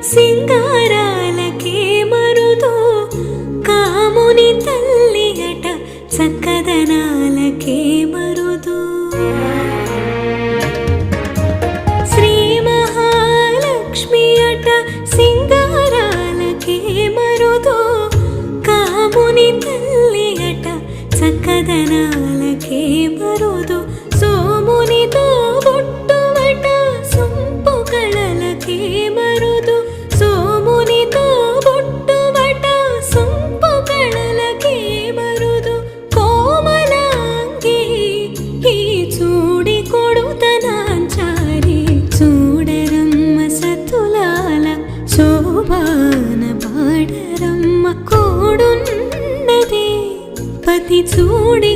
సింగారాలకే మరుదు కాముని తల్లి అట చక్కదనాలకే మరుదు శ్రీ మహాలక్ష్మి అట సింగారాలకే మరుదు కాముని తల్లి అట చక్కదనాలకే మరుదు సోమునితో బొట్టువట సొంపు కళలకే మరుదు సోమునితో బొట్టువట సొంపు కళలకే మరుదు కోమలాంగి ఈ చూడి కొడుతనాంచారి చూడరమ్మ సతులాల శోభాన పాడరమ్మ కోడున్నదే పతి చూడి